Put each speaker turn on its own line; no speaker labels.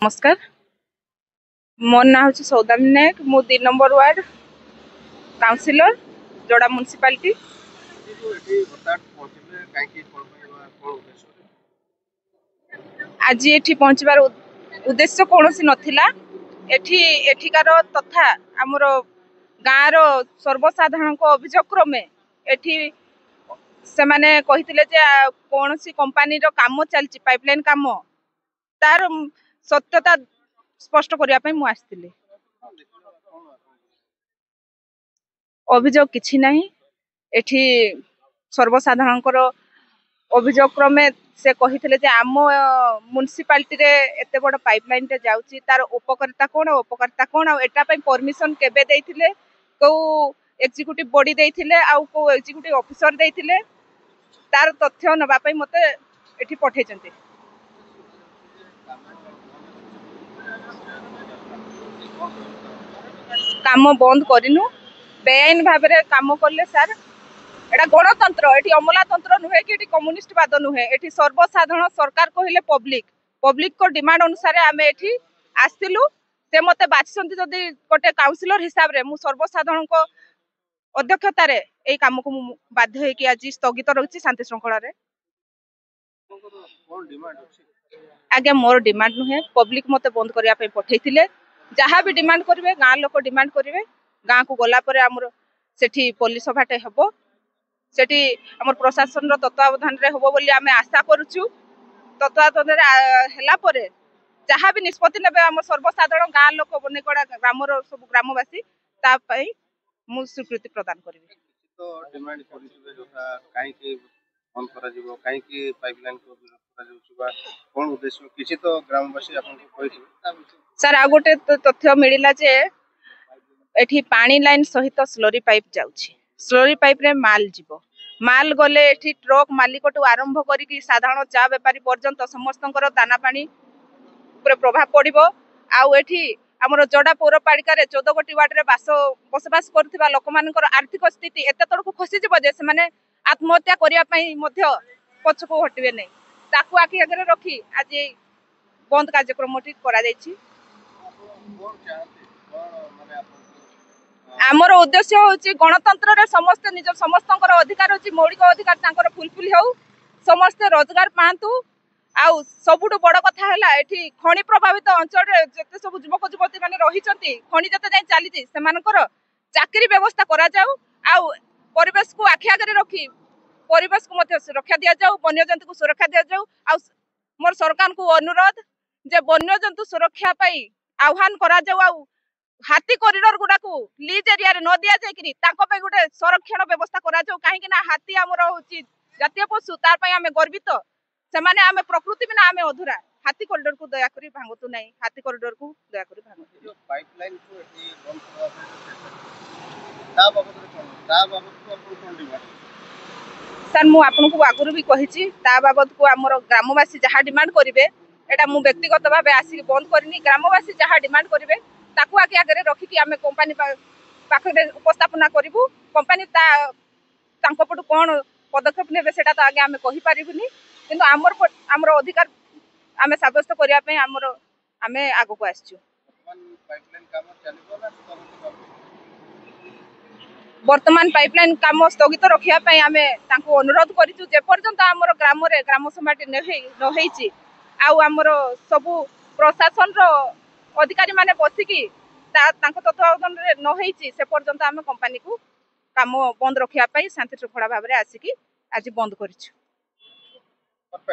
नमस्कार मो ना हूँ सौदामिनी नायक मु 2 नंबर वार्ड काउंसिलर जोड़ा म्युनिसिपालिटी। आज ये पहुँचबार उद्देश्य कौन सी नथिला एठिकार तथा आमर गाँव रो सर्वसाधारण अभियोग क्रमे एठी से माने कहिथिले जे कौन सी कंपनी रो काम चलची पाइपलाइन काम तार सत्यता स्पष्ट करिया पई मु आस्थिले। अभियोग किछि नाही एठी सर्वसाधारण अभियोग क्रमे से कहिथिले जे आम म्युनिसिपालिटी रे एते बड़ पाइपलाइन टे जाउची तार उपकारिता कोन आ एटा पई परमिशन केबे देइथिले को एग्जीक्यूटिव बॉडी देइथिले आ को एग्जीक्यूटिव ऑफिसर देइथिले तार तथ्य नबा पई मते एठी पठेचंती। काम बंद करिनु बेआईन भाव में काम कले सार एटा गणतंत्र एटी अमलातंत्र नुहे कि कम्युनिस्ट बाद नुहे एटी सर्वसाधारण सरकार कहले पब्लिक को डिमांड अनुसार आम एटी आसलु से मते बाछिसंती जदि गोटे काउंसिलर हिसाब रे मु सर्वसाधारण को अध्यक्षतार ए काम को बाध्य होइकि आज स्थगित रही शांति श्रृंखला रे। आगे मोर डिमांड नुहे पब्लिक मते बंद करिया पे पठेइथिले जहाँ भी डिमांड करेंगे गाँ लोक डिमांड करेंगे गाँ को गला पर आमर सेठी पुलिस सभाटे हेबो सेठी आमर प्रशासन तत्वावधान रे हेबो बोली आमे आशा करूछु। तत्वावधान हैला परे जहाँ भी निष्पत्ति नेबे आम सर्वसाधारण गाँ लोक बनेकड़ा ग्रामर सब ग्रामवासी ता पई मु स्वीकृति प्रदान करिवे।
तो डिमांड करिसबे जोथा काई के बंद करा जिवो काई के पाइपलाइन को विरोध करा जाउछबा कोन उद्देश्य किछि तो ग्रामवासी आपन को कहिथिबे।
सर आ गोटे तथ्य मिलिला जे एठी पानी लाइन सहित स्लरी पाइप जाउछि स्लरी पाइप रे माल जीवो माल गले एठी ट्रक मालिक टू आरंभ करी साधारण चा व्यापारी पर्यंत समस्तंकर दाना पानी ऊपर प्रभाव पड़िबो। आउ एठी हमर जोड़ा पौरपालिका रे 14 गोटी वार्ड रे बसबास करथिबा लोक मानकर आर्थिक स्थिति एते तड़को खसी जिवो जे से माने आत्महत्या करिया पई मध्य पछको हटिबे नै ताकू आखि आगे रखी आज बंद कार्यक्रम करा जायछि। आमर उद्देश्य होची गणतंत्र रे समस्त निज समस्त अधिकार होची मौलिक अधिकार तांकर फुलफिल हो समस्त रोजगार पांतु। आउ सबुठु बड़ कथा हैला एठी खनि प्रभावित अंचल रे जते सब युवक युवती माने रही छथि खनि जते जाय चली सेमानकर चाकरी व्यवस्था करा जाऊ आउ परिवेश को आखि आगे रखी परिवेश को मध्य सुरक्षा दिया जाऊ वन्य जंतु को सुरक्षा दिया जाऊ। आउ मोर सरकार को अनुरोध जे वन्य जंतु सुरक्षा पाई आह्वान करा जाऊ आउ हाथी कॉरिडोर गुडा को लीज एरिया रे न दिया जाय कि ताको पे गुटे संरक्षण व्यवस्था करा जाऊ काहे कि ना हाथी हमर होची जातीय पशु तार पई हमें गर्वित से माने हमें प्रकृति बिना हमें अधूरा हाथी कॉरिडोर को दया करी भांगतु नहीं हाथी कॉरिडोर को दया करी भांगतु
जो पाइपलाइन को एटी बंद करबा ता बाबत को अपन डिमांड
सर मु आपन को आगुरु भी कहिची ता बाबत को हमर ग्रामवासी जहा डिमांड करिवे एटा मु व्यक्तिगत भाबे आसी बंद करनी ग्रामवासी जहा डिमांड करिवे ताकू आगे आगे रखी कि आमे कंपनी पाखरे उपस्थापना करिवु कंपनी तांको पटु कोन पदक्षेप नेबे सेटा तो आगे आमे कहि पारिबुनी किंतु हमर अधिकार आमे साब्यस्त करिया पे आमे आगो को आछछु।
पाइपलाइन काम चलिबो ना
वर्तमान पाइपलाइन काम स्थगित रखिया पे आमे तांको अनुरोध करिछु जे पर्यंत हमर ग्राम रे ग्राम सभाटी न हेइची आउ हमर सबु प्रशासन रो अधिकारी माने बसिकी तांको तत्वावधान रे न हेइची से पर्यंत आमे कंपनी को काम बंद रखिया पई शांति श्रृंखला भाव रे आसिकी आज बंद करिछु।